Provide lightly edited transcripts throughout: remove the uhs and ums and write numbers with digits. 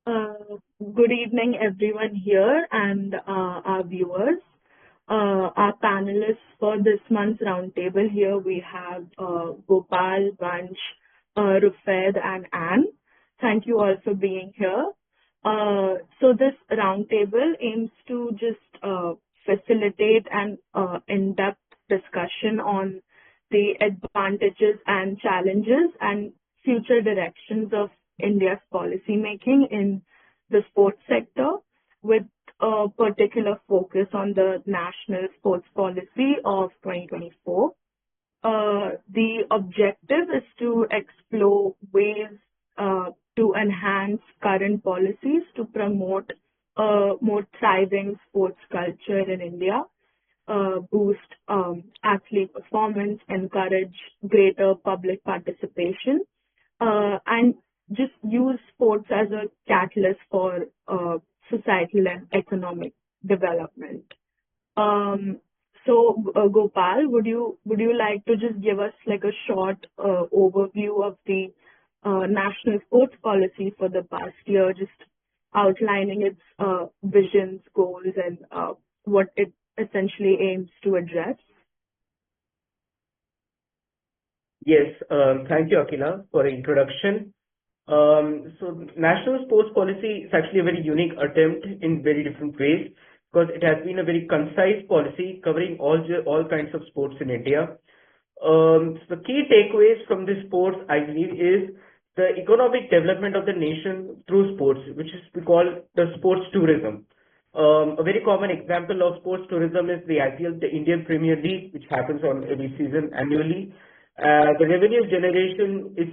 Uh, Good evening, everyone here and our viewers. Our panelists for this month's roundtable here, we have Gopal, Vansh, Rufaid, and Anne. Thank you all for being here. So this roundtable aims to just facilitate an in-depth discussion on the advantages and challenges and future directions of India's policy making in the sports sector, with a particular focus on the National Sports Policy of 2024. The objective is to explore ways to enhance current policies to promote a more thriving sports culture in India, boost athlete performance, encourage greater public participation, and just use sports as a catalyst for societal and economic development. Um, Gopal, would you like to just give us like a short overview of the national sports policy for the past year, just outlining its visions, goals, and what it essentially aims to address? Yes, thank you, Akila, for the introduction. So national sports policy is actually a very unique attempt in very different ways because it has been a very concise policy covering all kinds of sports in India. So the key takeaways from this sports, I believe, is the economic development of the nation through sports, which is we call the sports tourism. A very common example of sports tourism is the IPL, the Indian Premier League, which happens on every season annually. The revenue generation is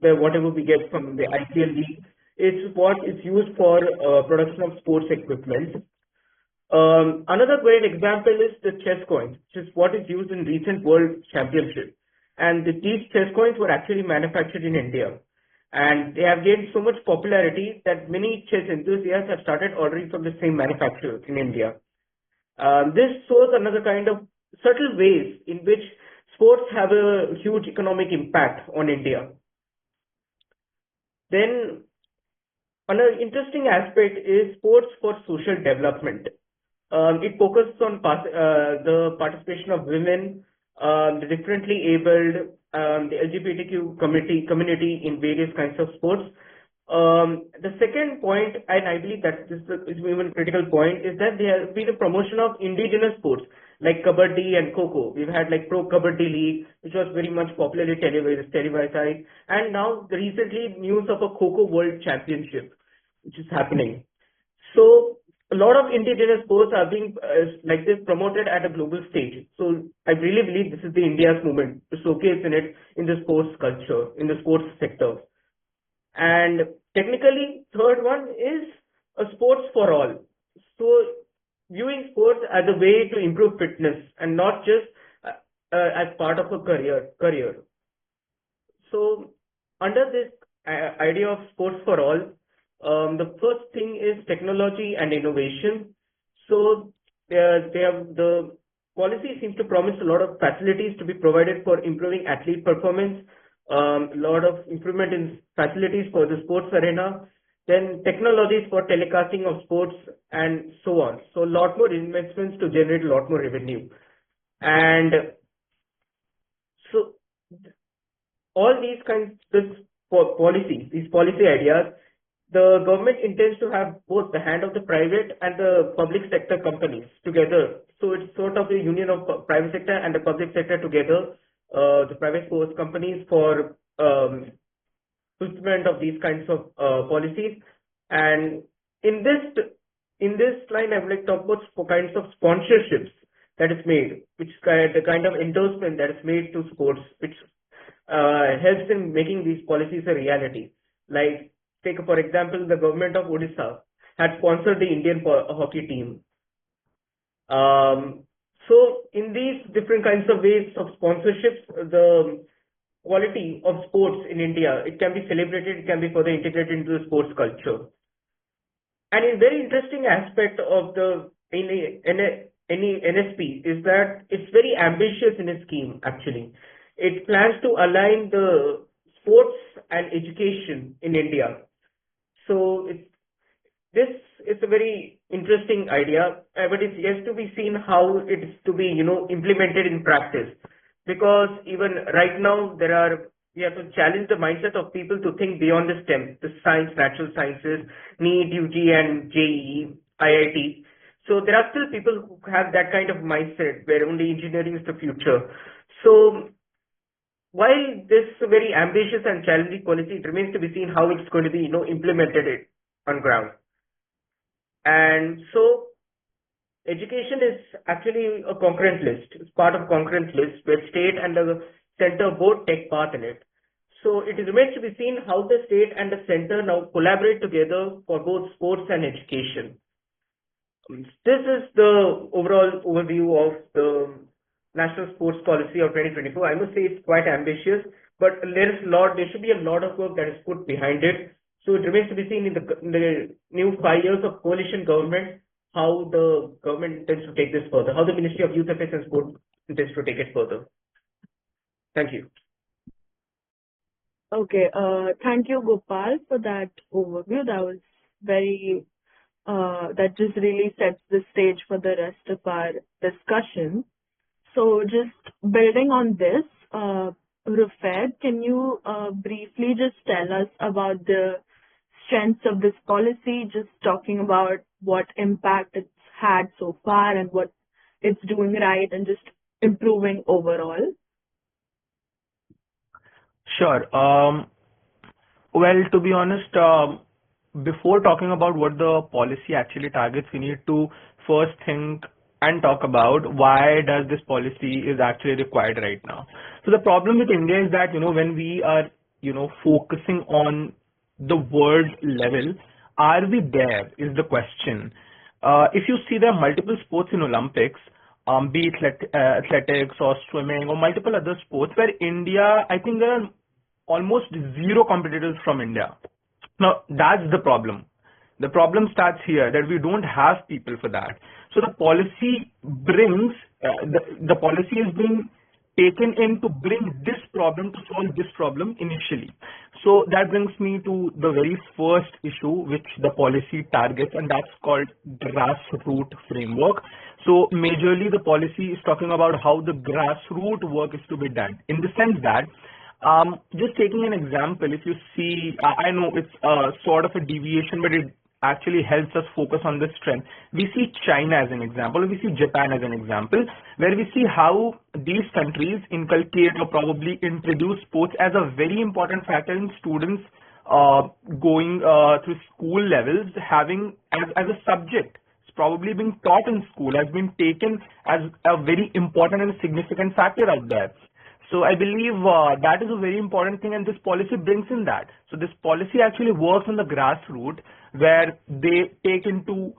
whatever we get from the IPL league is what is used for production of sports equipment. Another great example is the chess coins, which is what is used in recent World Championship. And these chess coins were actually manufactured in India. And they have gained so much popularity that many chess enthusiasts have started ordering from the same manufacturer in India. This shows another kind of subtle ways in which sports have a huge economic impact on India. Then another interesting aspect is sports for social development. It focuses on the participation of women, the differently abled, the LGBTQ community in various kinds of sports. The second point, and I believe that this is even a critical point, is that there has been a promotion of indigenous sports like Kabaddi and Kho-Kho. We've had like Pro Kabaddi League, which was very much popularly televised, and now recently news of a Kho-Kho World Championship, which is happening. So a lot of indigenous sports are being like this promoted at a global stage. So I really believe this is the India's movement to showcase in it in the sports culture, in the sports sector. And technically, third one is a sports for all. So viewing sports as a way to improve fitness and not just as part of a career. So under this idea of sports for all, the first thing is technology and innovation. So the policy seems to promise a lot of facilities to be provided for improving athlete performance, a lot of improvement in facilities for the sports arena, then technologies for telecasting of sports and so on. So a lot more investments to generate a lot more revenue. And so all these kinds of these policy ideas, the government intends to have both the hand of the private and the public sector companies together. So it's sort of a union of private sector and the public sector together, the private sports companies for fulfillment of these kinds of policies. And in this line, I would like to talk about kinds of sponsorships that is made, which the kind of endorsement that is made to sports, which helps in making these policies a reality. Like, take for example, the government of Odisha had sponsored the Indian hockey team. So in these different kinds of ways of sponsorships, the quality of sports in India, it can be celebrated, it can be further integrated into the sports culture. And a very interesting aspect of the any NSP is that it's very ambitious in its scheme, actually. It plans to align the sports and education in India. So this is a very interesting idea, but it's yet to be seen how it is to be, implemented in practice. Because even right now, we have to challenge the mindset of people to think beyond the STEM, the science, natural sciences, NEET, UG, and JEE, IIT. So there are still people who have that kind of mindset where only engineering is the future. So while this is a very ambitious and challenging policy, it remains to be seen how it's going to be, implemented it on ground. And so education is actually a concurrent list. It's part of a concurrent list where state and the center both take part in it. So it remains to be seen how the state and the center now collaborate together for both sports and education. This is the overall overview of the National Sports Policy of 2024. I must say it's quite ambitious, but there should be a lot of work that is put behind it. So it remains to be seen in the new 5 years of coalition government, how the government intends to take this further, how the Ministry of Youth Affairs and Sport intends to take it further. Thank you. Okay, thank you, Gopal, for that overview. That was that just really sets the stage for the rest of our discussion. So just building on this, Rufaid, can you briefly just tell us about the strengths of this policy, just talking about what impact it's had so far and what it's doing right and just improving overall? Sure. Well, to be honest, before talking about what the policy actually targets, we need to first think and talk about why does this policy is actually required right now. So the problem with India is that, when we are, focusing on the world level, are we there is the question. If you see there are multiple sports in Olympics, be it athletics or swimming or multiple other sports where India, I think there are almost zero competitors from India. Now, that's the problem. The problem starts here that we don't have people for that. So the policy brings, the policy is being taken in to bring this problem, to solve this problem initially. So that brings me to the very first issue which the policy targets, and that's called grassroots framework. So majorly the policy is talking about how the grassroots work is to be done, in the sense that just taking an example, if you see, I know it's sort of a deviation, but it actually helps us focus on this trend. We see China as an example, we see Japan as an example, where we see how these countries inculcate or probably introduce sports as a very important factor in students going through school levels, having as a subject. It's probably being taught in school, has been taken as a very important and significant factor out there. So I believe that is a very important thing, and this policy brings in that. So this policy actually works on the grassroots, where they take into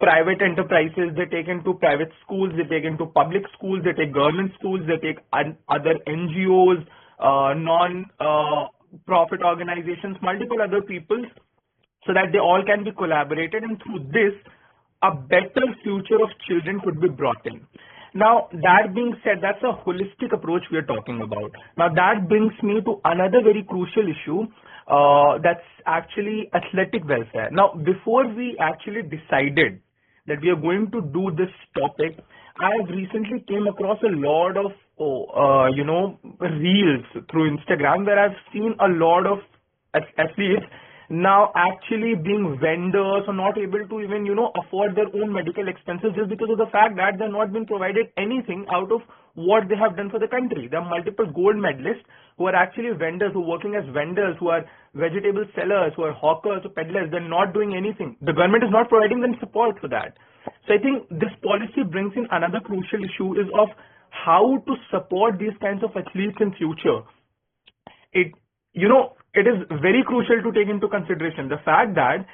private enterprises, they take into private schools, they take into public schools, they take government schools, they take other NGOs, non-profit organizations, multiple other people, so that they all can be collaborated, and through this, a better future of children could be brought in. Now, that being said, that's a holistic approach we are talking about. Now, that brings me to another very crucial issue, that's actually athletic welfare. Now, before we actually decided that we are going to do this topic, I have recently came across a lot of, reels through Instagram where I've seen a lot of athletes now actually being vendors or not able to even, afford their own medical expenses just because of the fact that they're not being provided anything out of what they have done for the country. There are multiple gold medalists who are actually vendors, who are working as vendors, who are vegetable sellers, who are hawkers or peddlers. They're not doing anything. The government is not providing them support for that. So I think this policy brings in another crucial issue is of how to support these kinds of athletes in future. It is very crucial to take into consideration the fact that,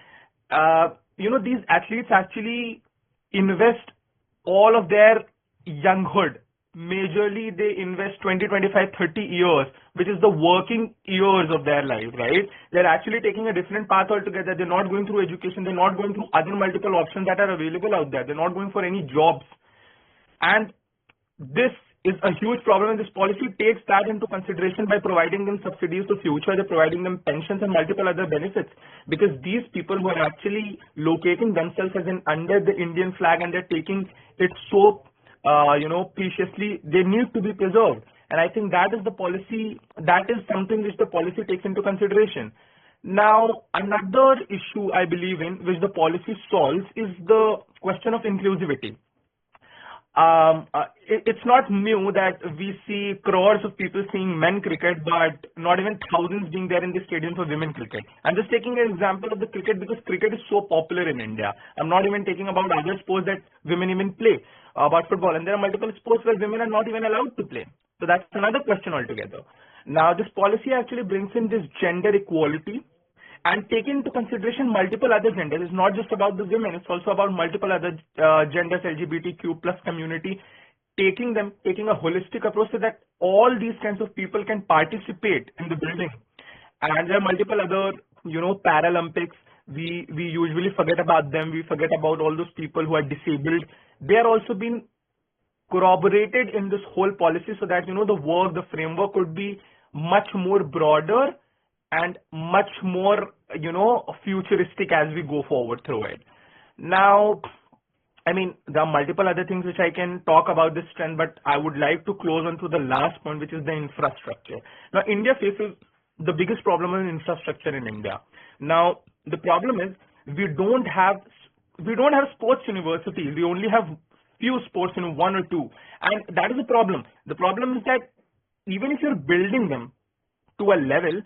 these athletes actually invest all of their younghood. Majorly, they invest 20, 25, 30 years, which is the working years of their life, right? They're actually taking a different path altogether. They're not going through education. They're not going through other multiple options that are available out there. They're not going for any jobs. And this is a huge problem, and this policy takes that into consideration by providing them subsidies to future, they're providing them pensions and multiple other benefits, because these people who are actually locating themselves as in under the Indian flag and they're taking it so preciously, they need to be preserved. And I think that is the policy, that is something which the policy takes into consideration. Now, another issue I believe in, which the policy solves, is the question of inclusivity. It's not new that we see crores of people seeing men cricket, but not even thousands being there in the stadium for women cricket. I'm just taking an example of the cricket because cricket is so popular in India. I'm not even taking about other sports that women even play, about football. And there are multiple sports where women are not even allowed to play. So that's another question altogether. Now, this policy actually brings in this gender equality and taking into consideration multiple other genders. It's not just about the women, it's also about multiple other genders, LGBTQ plus community, taking a holistic approach so that all these kinds of people can participate in the building. And there are multiple other, Paralympics. We usually forget about them. We forget about all those people who are disabled. They are also being corroborated in this whole policy so that, the framework could be much more broader and much more, futuristic as we go forward through it. Now, I mean, there are multiple other things which I can talk about this trend, but I would like to close on to the last point, which is the infrastructure. Now, India faces the biggest problem in infrastructure in India. Now, the problem is we don't have sports universities. We only have few sports, one or two. And that is a problem. The problem is that even if you're building them to a level,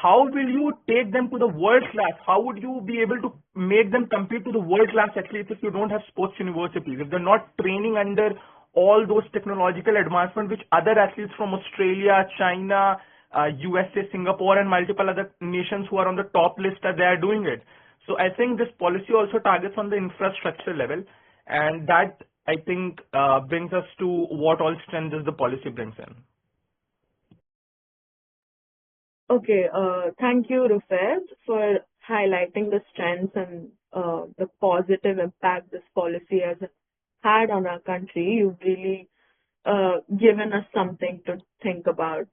how will you take them to the world class? How would you be able to make them compete to the world class athletes if you don't have sports universities, if they're not training under all those technological advancements which other athletes from Australia, China, USA, Singapore, and multiple other nations who are on the top list they are doing it. So I think this policy also targets on the infrastructure level, and that I think brings us to what all strengths the policy brings in. Okay, thank you, Rufaid, for highlighting the strengths and the positive impact this policy has had on our country. You've really given us something to think about.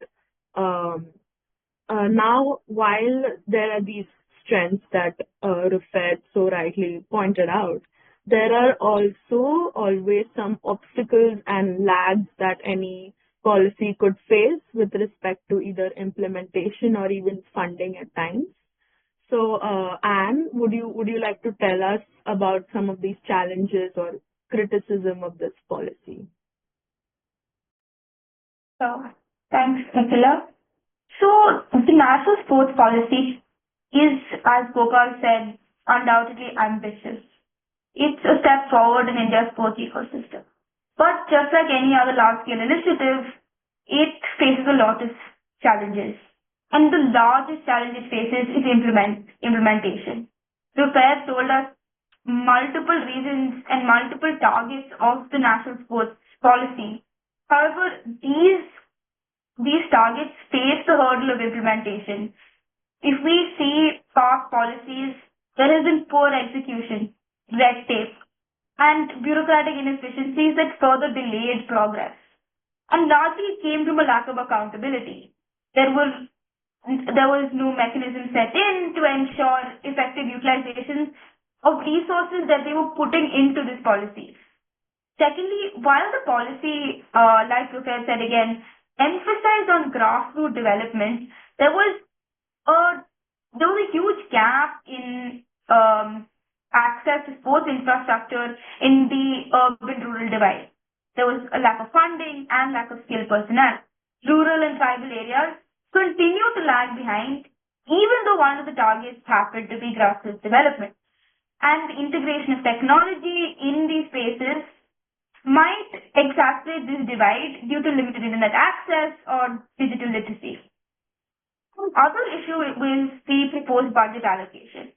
Now, while there are these strengths that Rufaid so rightly pointed out, there are also always some obstacles and lags that any policy could face with respect to either implementation or even funding at times. So, Anne, would you like to tell us about some of these challenges or criticism of this policy? Thanks, Nicola. So, the national sports policy is, as Gopal said, undoubtedly ambitious. It's a step forward in India's sports ecosystem. But just like any other large-scale initiative, it faces a lot of challenges. And the largest challenge it faces is implementation. Rufaid told us multiple reasons and multiple targets of the national sports policy. However, these targets face the hurdle of implementation. If we see past policies, there has been poor execution, red tape, and bureaucratic inefficiencies that further delayed progress. And largely it came from a lack of accountability. There was no mechanism set in to ensure effective utilization of resources that they were putting into these policies. Secondly, while the policy, like Rufaid said again, emphasized on grassroots development, there was a huge gap in access to sports infrastructure in the urban-rural divide. There was a lack of funding and lack of skilled personnel. Rural and tribal areas continue to lag behind, even though one of the targets happened to be grassroots development. And the integration of technology in these spaces might exacerbate this divide due to limited internet access or digital literacy. Other issue is the proposed budget allocation.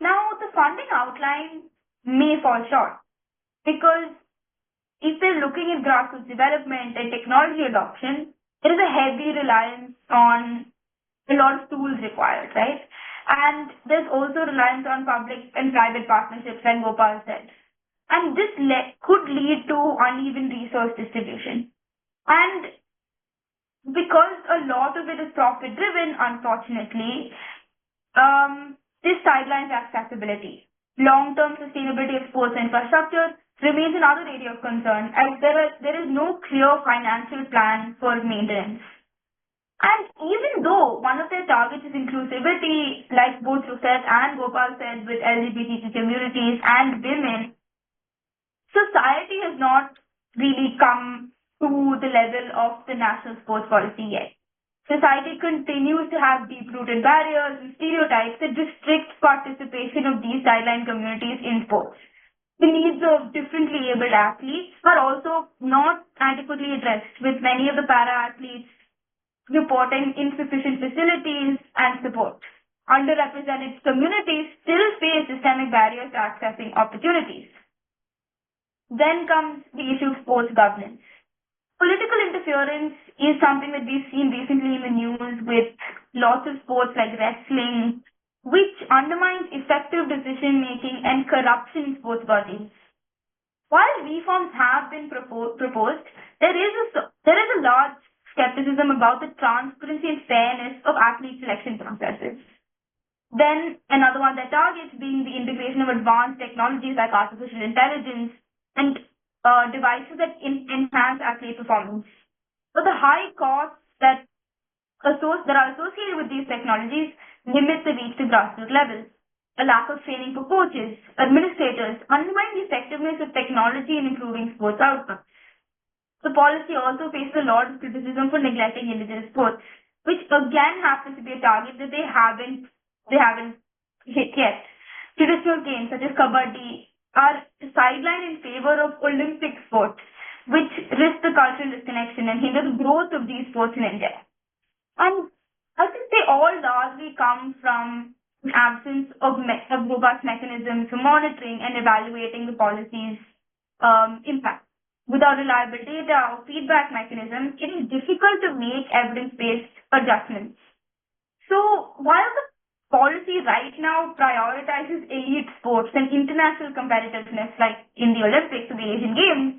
Now, the funding outline may fall short because if they're looking at grassroots development and technology adoption, there is a heavy reliance on a lot of tools required, right? And there's also reliance on public and private partnerships, like Gopal said. And this could lead to uneven resource distribution. And because a lot of it is profit driven, unfortunately, this sidelines accessibility. Long-term sustainability of sports infrastructure remains another area of concern, as there is no clear financial plan for maintenance. And even though one of their targets is inclusivity, like both Rufaid and Gopal said, with LGBTQ communities and women, society has not really come to the level of the national sports policy yet. Society continues to have deep-rooted barriers and stereotypes that restrict participation of these sideline communities in sports. The needs of differently abled athletes are also not adequately addressed, with many of the para-athletes reporting insufficient facilities and support. Underrepresented communities still face systemic barriers to accessing opportunities. Then comes the issue of sports governance. Political interference is something that we've seen recently in the news with lots of sports like wrestling, which undermines effective decision making and corruption in sports bodies. While reforms have been proposed, there is a large skepticism about the transparency and fairness of athlete selection processes. Then another one that targets being the integration of advanced technologies like artificial intelligence and devices that enhance athlete performance. But the high costs that are associated with these technologies limit the reach to grassroots levels. A lack of training for coaches, administrators, undermine the effectiveness of technology in improving sports outcomes. The policy also faces a lot of criticism for neglecting indigenous sports, which again happens to be a target that they haven't hit yet. Traditional games such as kabaddi are sidelined in favor of Olympic sports, which risk the cultural disconnection and hinder the growth of these sports in India. And I think they all largely come from an absence of robust mechanisms for monitoring and evaluating the policy's impact. Without reliable data or feedback mechanisms, it is difficult to make evidence-based adjustments. So while the policy right now prioritizes elite sports and international competitiveness like in the Olympics or the Asian Games,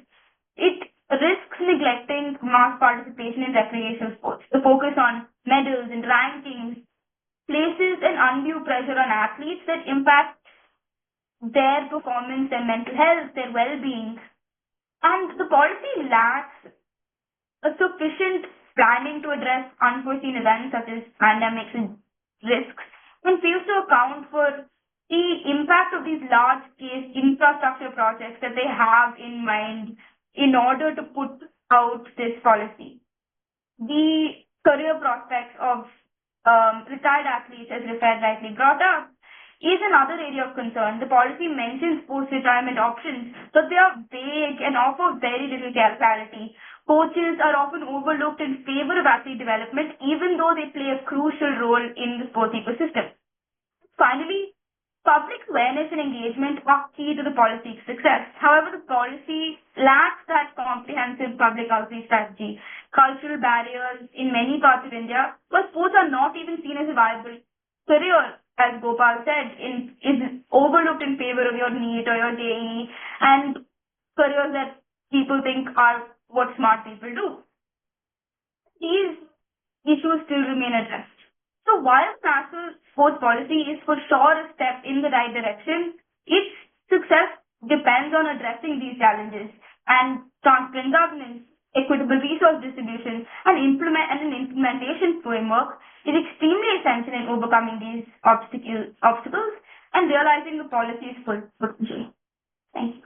it risks neglecting mass participation in recreational sports. The focus on medals and rankings places an undue pressure on athletes that impact their performance, their mental health, their well-being. And the policy lacks a sufficient planning to address unforeseen events such as pandemics and risks, and fails to account for the impact of these large-scale infrastructure projects that they have in mind in order to put out this policy. The career prospects of retired athletes, as Rufaid rightly brought up, is another area of concern. The policy mentions post-retirement options, but they are vague and offer very little clarity. Coaches are often overlooked in favor of athlete development, even though they play a crucial role in the sports ecosystem. Finally, public awareness and engagement are key to the policy's success. However, the policy lacks that comprehensive public outreach strategy. Cultural barriers in many parts of India, where sports are not even seen as a viable career, as Gopal said, is overlooked in favor of your NEET or your JEE and careers that people think are what smart people do. These issues still remain addressed. So while national sports policy is for sure a step in the right direction, its success depends on addressing these challenges, and transparent governance, equitable resource distribution, and an implementation framework is extremely essential in overcoming these obstacles and realizing the policy's full potential. Thank you.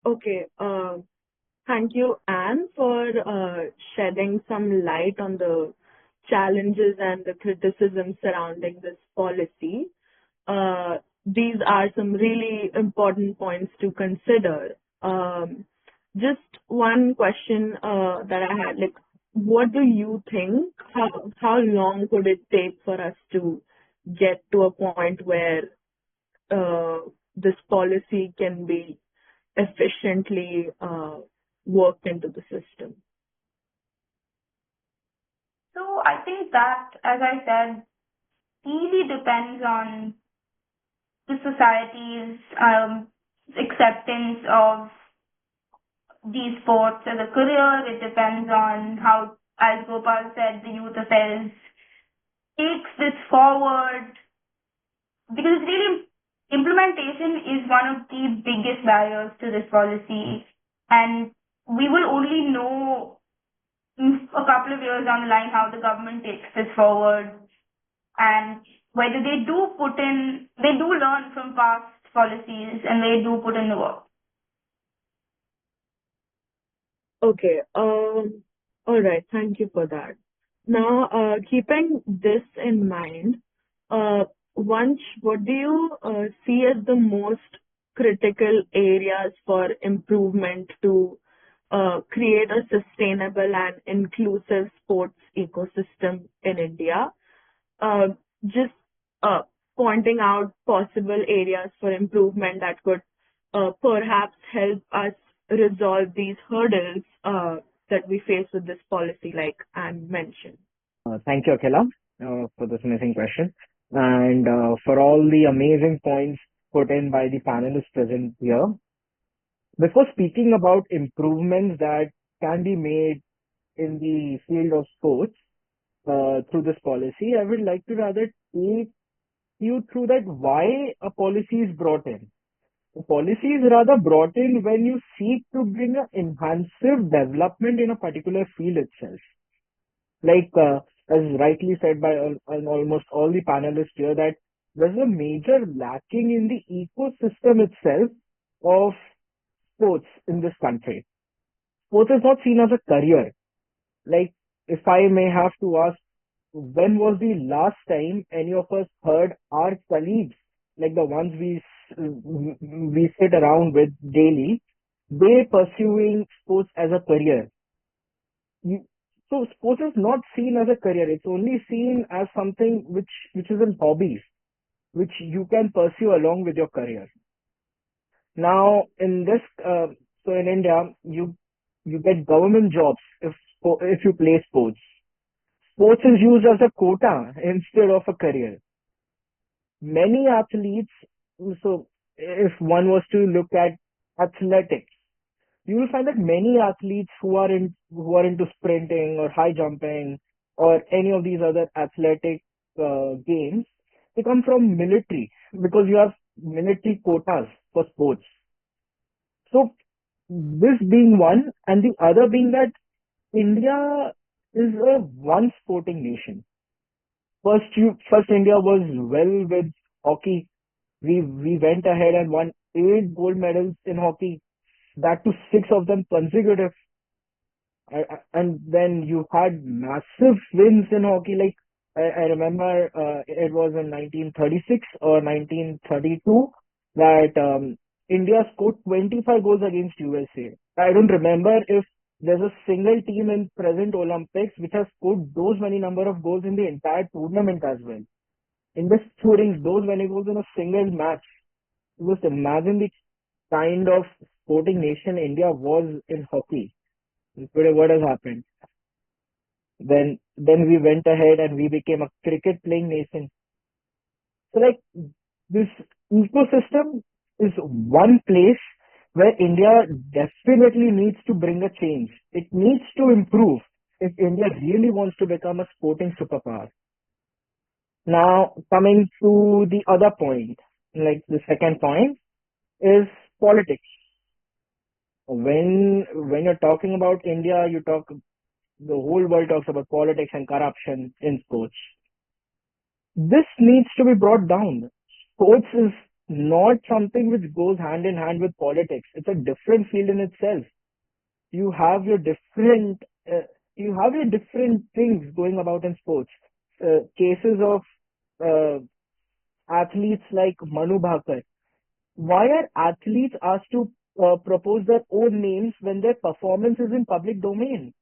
Okay, thank you, Anne, for shedding some light on the challenges and the criticism surrounding this policy. These are some really important points to consider. Just one question that I had, like, what do you think? How long could it take for us to get to a point where this policy can be efficiently worked into the system? So I think that, as I said, really depends on the society's acceptance of these sports as a career. It depends on how, as Gopal said, the youth affairs takes this forward, because it's really implementation is one of the biggest barriers to this policy, and we will only know in a couple of years down the line how the government takes this forward, and whether they do learn from past policies and they do put in the work. Okay. All right. Thank you for that. Now, keeping this in mind, Vansh, what do you see as the most critical areas for improvement to create a sustainable and inclusive sports ecosystem in India? Just pointing out possible areas for improvement that could perhaps help us resolve these hurdles that we face with this policy, like I mentioned. Thank you, Akhila, for this amazing question and for all the amazing points put in by the panelists present here. Before speaking about improvements that can be made in the field of sports through this policy, I would like to rather take you through that why a policy is brought in. The policy is rather brought in when you seek to bring an enhanced development in a particular field itself. Like as rightly said by almost all the panelists here, that there's a major lacking in the ecosystem itself of sports in this country. Sports is not seen as a career. Like, if I may have to ask, when was the last time any of us heard our colleagues, like the ones we sit around with daily, they pursuing sports as a career? So sports is not seen as a career. It's only seen as something which is in hobbies, which you can pursue along with your career. Now, in this, so in India, you get government jobs if you play sports. Sports is used as a quota instead of a career. Many athletes, so if one was to look at athletics, you will find that many athletes who are into sprinting or high jumping or any of these other athletic games, they come from military, because you have military quotas for sports. So this being one, and the other being that India is a one sporting nation. First India was well with hockey. We went ahead and won 8 gold medals in hockey, that to 6 of them consecutive. And then you had massive wins in hockey. Like I remember it was in 1936 or 1932 that India scored 25 goals against USA. I don't remember if there's a single team in present Olympics which has scored those many number of goals in the entire tournament as well. India scoring those many goals in a single match. Just imagine the kind of sporting nation India was in hockey. Today, what has happened? Then we went ahead and we became a cricket playing nation. So like this ecosystem is one place where India definitely needs to bring a change. It needs to improve if India really wants to become a sporting superpower. Now, coming to the other point, like the second point is politics. When you're talking about India, the whole world talks about politics and corruption in sports. This needs to be brought down. Sports is not something which goes hand in hand with politics. It's a different field in itself. You have your different things going about in sports. Cases of athletes like Manu Bhaker. Why are athletes asked to propose their own names when their performance is in public domain?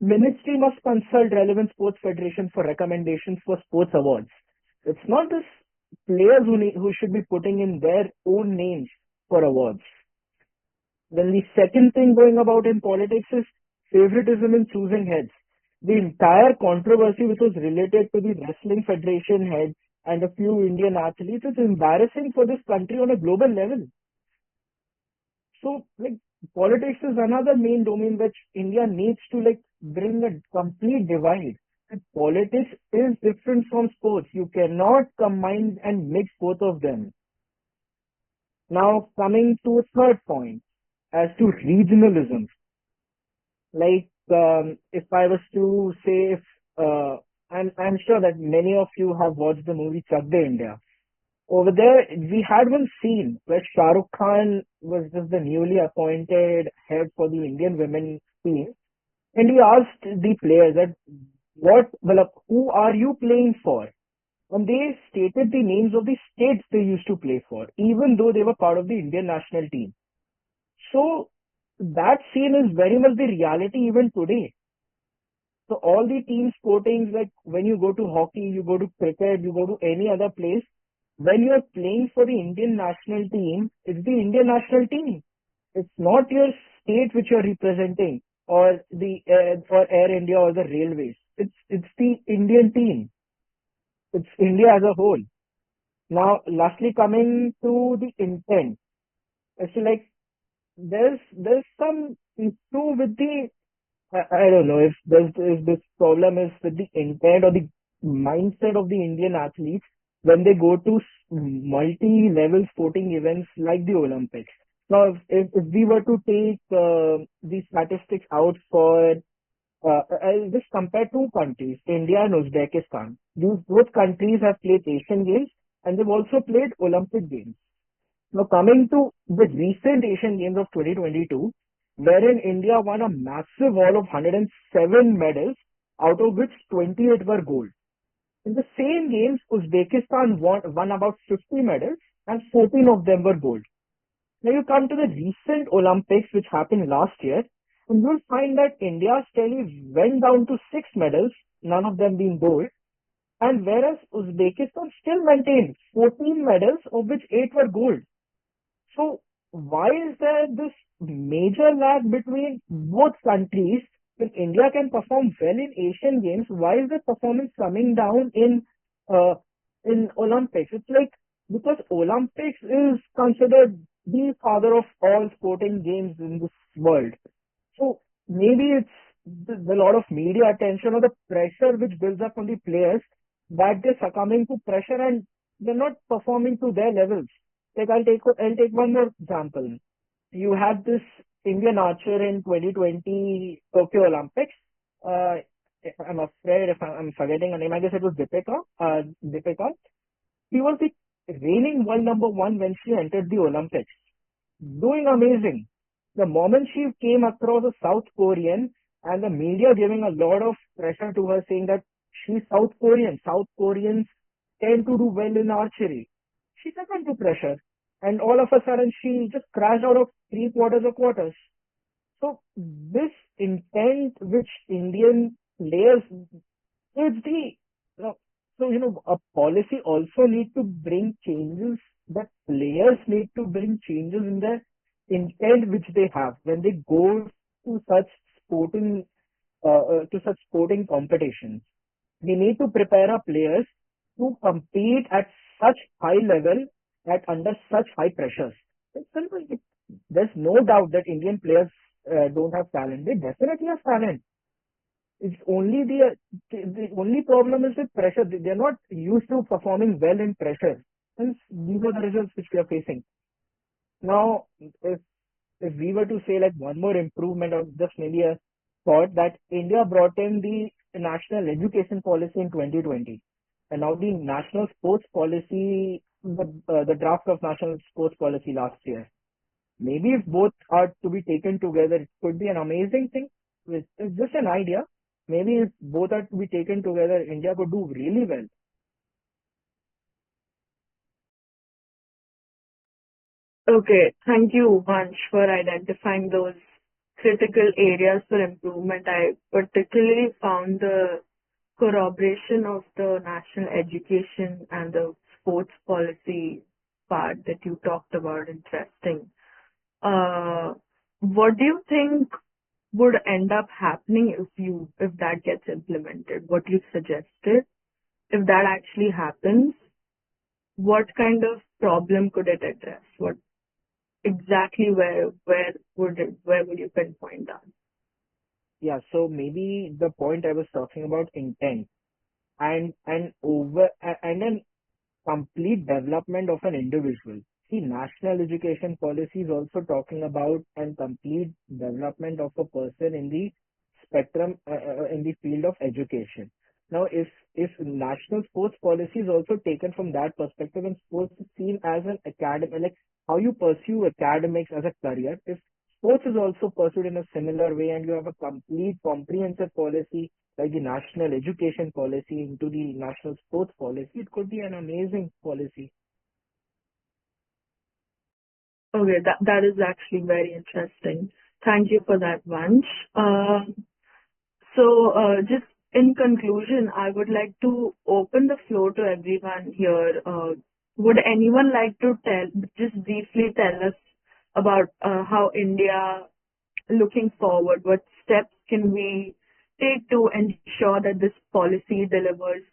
Ministry must consult relevant sports federations for recommendations for sports awards. It's not this players who should be putting in their own names for awards. Then the second thing going about in politics is favoritism in choosing heads. The entire controversy which was related to the wrestling federation head and a few Indian athletes is embarrassing for this country on a global level. So, like, Politics is another main domain which India needs to like bring a complete divide. And politics is different from sports. You cannot combine and mix both of them. Now coming to a third point as to regionalism. Like if I was to say if I'm sure that many of you have watched the movie Chak De India. Over there, we had one scene where Shah Rukh Khan was just the newly appointed head for the Indian women team, and he asked the players that who are you playing for? And they stated the names of the states they used to play for, even though they were part of the Indian national team. So that scene is very much the reality even today. So all the team sportings, like when you go to hockey, you go to cricket, you go to any other place, when you are playing for the Indian national team, it's the Indian national team. It's not your state which you're representing or the or Air India or the railways. It's the Indian team. It's India as a whole. Now, lastly, coming to the intent, it's like there's some issue with the I don't know if this problem is with the intent or the mindset of the Indian athletes when they go to multi-level sporting events like the Olympics. Now, if we were to take the statistics out for, I'll just compare two countries, India and Uzbekistan. These both countries have played Asian Games and they've also played Olympic Games. Now, coming to the recent Asian Games of 2022, wherein India won a massive haul of 107 medals, out of which 28 were gold. In the same games, Uzbekistan won about 50 medals and 14 of them were gold. Now you come to the recent Olympics which happened last year, and you'll find that India's tally went down to 6 medals, none of them being gold, and whereas Uzbekistan still maintained 14 medals, of which 8 were gold. So why is there this major lag between both countries? When India can perform well in Asian Games, why is the performance coming down in Olympics? It's like because Olympics is considered the father of all sporting games in this world. So maybe it's the lot of media attention or the pressure which builds up on the players that they're succumbing to pressure and they're not performing to their levels. Like I'll take one more example. You had this Indian archer in 2020 Tokyo Olympics. I'm afraid if I'm forgetting her name, I guess it was Deepika. She was the reigning world number one when she entered the Olympics, doing amazing. The moment she came across a South Korean and the media giving a lot of pressure to her saying that she's South Korean. South Koreans tend to do well in archery. She succumbed to pressure. And all of a sudden she just crashed out of three quarters or quarters. So this intent which Indian players, it's the, a policy also need to bring changes, that players need to bring changes in the intent which they have when they go to such sporting, sporting competitions. We need to prepare our players to compete at such high level, at under such high pressures. There's no doubt that Indian players don't have talent. They definitely have talent. It's only the only problem is with pressure. They're not used to performing well in pressure. Hence, these are the results which we are facing. Now, if we were to say like one more improvement or just maybe a thought that India brought in the national education policy in 2020, and now the national sports policy, the draft of national sports policy last year. Maybe if both are to be taken together, it could be an amazing thing. It's just an idea. Maybe if both are to be taken together, India could do really well. Okay, thank you, Vansh, for identifying those critical areas for improvement. I particularly found the corroboration of the national education and the sports policy part that you talked about interesting. What do you think would end up happening if that gets implemented? What you suggested, if that actually happens, what kind of problem could it address? exactly where would you pinpoint that? Yeah, so maybe the point I was talking about intent and an complete development of an individual. See, national education policy is also talking about and complete development of a person in the spectrum in the field of education. Now, if national sports policy is also taken from that perspective, and sports is seen as an academic, like how you pursue academics as a career, if sports is also pursued in a similar way, and you have a complete comprehensive policy like the national education policy into the national sports policy, it could be an amazing policy. Okay, that is actually very interesting. Thank you for that, Vansh. Just in conclusion, I would like to open the floor to everyone here. Would anyone like to just briefly tell us about how India, looking forward, what steps can we take to ensure that this policy delivers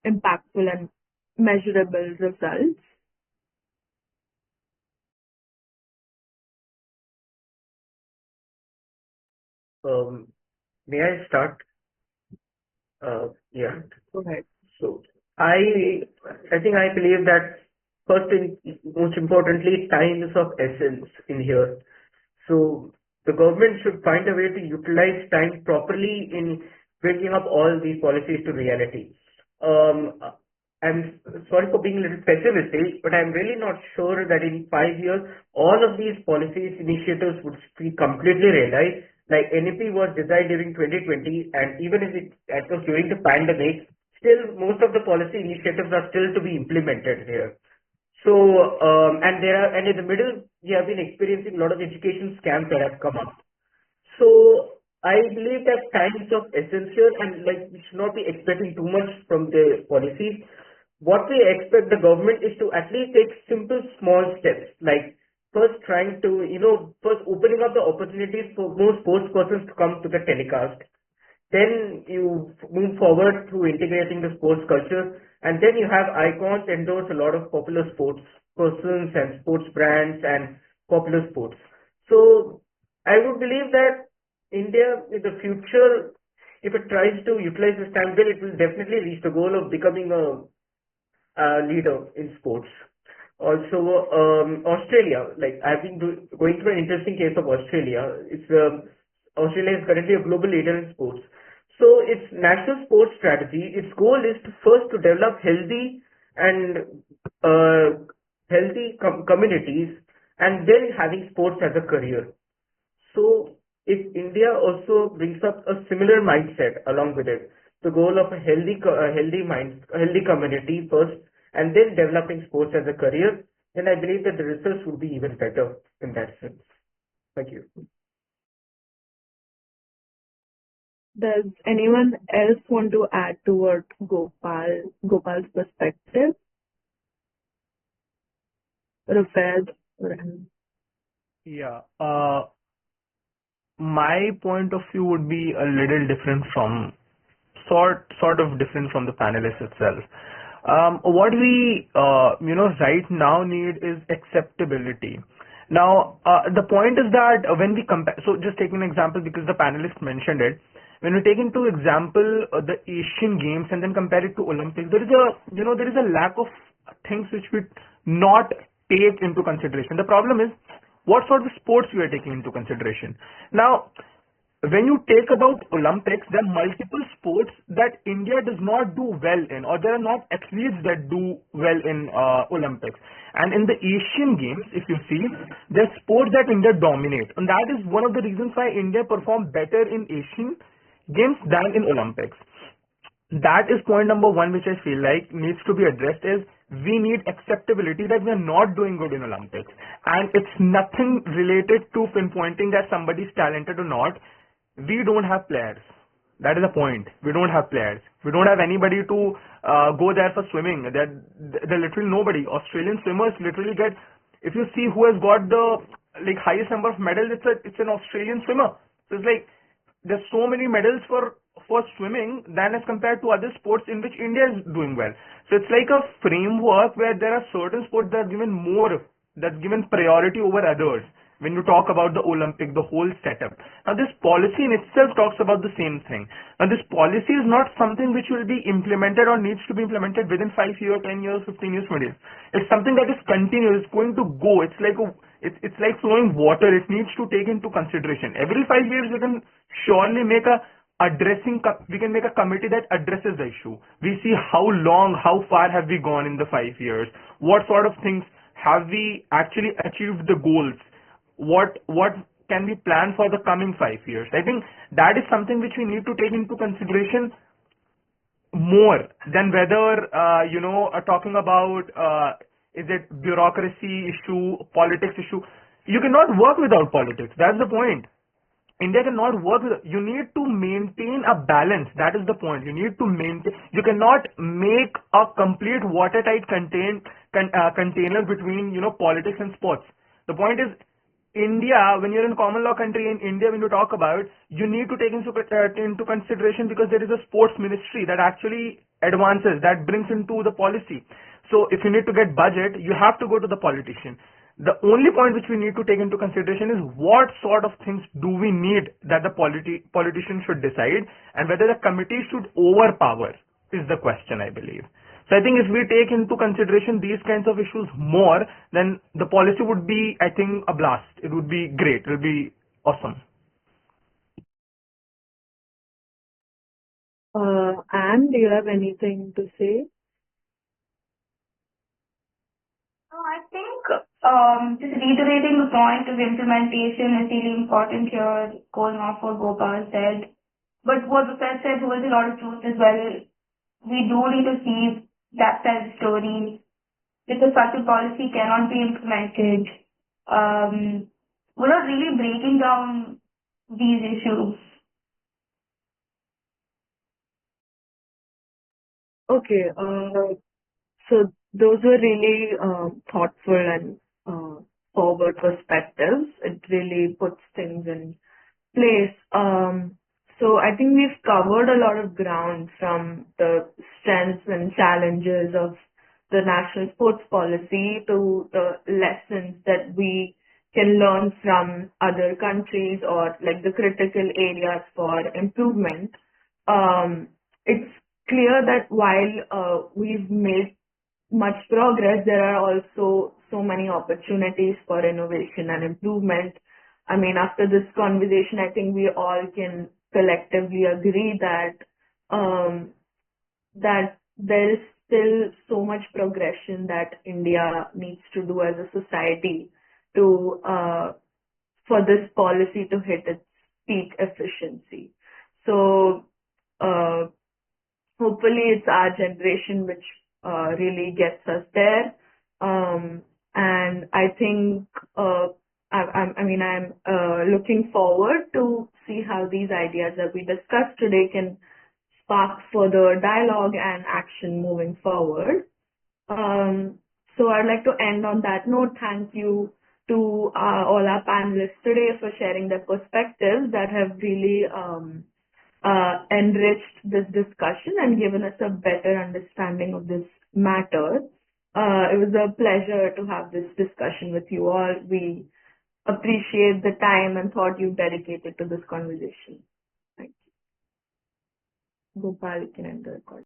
impactful and measurable results? May I start? Yeah. Go ahead. So I think I believe that first and most importantly, time is of essence in here. So the government should find a way to utilize time properly in bringing up all these policies to reality. Um, I'm sorry for being a little pessimistic, but I'm really not sure that in 5 years, all of these policies initiatives would be completely realized. Like NEP was designed during 2020, and even if it was during the pandemic, still most of the policy initiatives are still to be implemented here. So, and in the middle, we have been experiencing a lot of education scams that have come up. So I believe that time is of essence here, and like we should not be expecting too much from the policies. What we expect the government is to at least take simple, small steps, like first trying to, first opening up the opportunities for more sports persons to come to the telecast. Then you move forward through integrating the sports culture, and then you have icons endorse a lot of popular sports persons and sports brands and popular sports. So I would believe that India in the future, if it tries to utilize this time well, it will definitely reach the goal of becoming a leader in sports. Also, Australia, like I've been going through an interesting case of Australia. Australia is currently a global leader in sports. So its national sports strategy, its goal is to first to develop healthy and communities, and then having sports as a career. So if India also brings up a similar mindset along with it, the goal of a healthy community first, and then developing sports as a career, then I believe that the results would be even better in that sense. Thank you. Does anyone else want to add to what Gopal's perspective? Rufaid? Yeah. My point of view would be a little different from sort of different from the panelists itself. What we right now need is acceptability. Now, the point is that when we compare, so just taking an example because the panelists mentioned it, when we take into example the Asian Games and then compare it to Olympics, there is a lack of things which we not take into consideration. The problem is what sort of sports we are taking into consideration. Now, when you take about Olympics, there are multiple sports that India does not do well in, or there are not athletes that do well in Olympics. And in the Asian Games, if you see, there are sports that India dominate. And that is one of the reasons why India performed better in Asian Games than in Olympics. That is point number one, which I feel like needs to be addressed is we need acceptability that we are not doing good in Olympics. And it's nothing related to pinpointing that somebody's talented or not. We don't have players. That is the point. We don't have players. We don't have anybody to go there for swimming. They're literally nobody. Australian swimmers literally get, if you see who has got the highest number of medals, it's an Australian swimmer. So it's like there's so many medals for swimming than as compared to other sports in which India is doing well. So it's like a framework where there are certain sports that are given more given priority over others. When you talk about the Olympic, the whole setup. Now this policy in itself talks about the same thing. Now this policy is not something which will be implemented or needs to be implemented within 5 years, 10 years, 15 years, 20 years. It's something that is continuous, it's going to go. It's like flowing water. It needs to take into consideration. Every 5 years we can surely make we can make a committee that addresses the issue. We see how far have we gone in the 5 years? What sort of things have we actually achieved the goals? What can we plan for the coming 5 years? I think that is something which we need to take into consideration more than whether, talking about, is it bureaucracy issue, politics issue. You cannot work without politics. That's the point. India cannot work with, you need to maintain a balance. That is the point. You need to maintain, you cannot make a complete watertight container between, politics and sports. The point is, India, when you're in common law country in India, when you talk about, you need to take into consideration because there is a sports ministry that actually advances, that brings into the policy. So if you need to get budget, you have to go to the politician. The only point which we need to take into consideration is what sort of things do we need that the politician should decide, and whether the committee should overpower is the question, I believe. So I think if we take into consideration these kinds of issues more, then the policy would be, I think, a blast. It would be great. It would be awesome. Anne, do you have anything to say? I think just reiterating the point of implementation is really important here, going off what Gopal said. But what Rufaid said holds a lot of truth as well. We do need to see that side of the story, because such a policy cannot be implemented without really breaking down these issues. Okay, so those were really thoughtful and forward perspectives. It really puts things in place. So I think we've covered a lot of ground, from the strengths and challenges of the national sports policy to the lessons that we can learn from other countries, or like the critical areas for improvement. It's clear that while we've made much progress, there are also so many opportunities for innovation and improvement. I mean, after this conversation, I think we all can collectively agree that that there is still so much progression that India needs to do as a society to for this policy to hit its peak efficiency. So hopefully it's our generation which really gets us there. And I think I'm looking forward to see how these ideas that we discussed today can spark further dialogue and action moving forward. So I'd like to end on that note. Thank you to all our panelists today for sharing their perspectives that have really enriched this discussion and given us a better understanding of this matter. It was a pleasure to have this discussion with you all. We appreciate the time and thought you dedicated to this conversation. Thank you. Gopal, you can end the recording.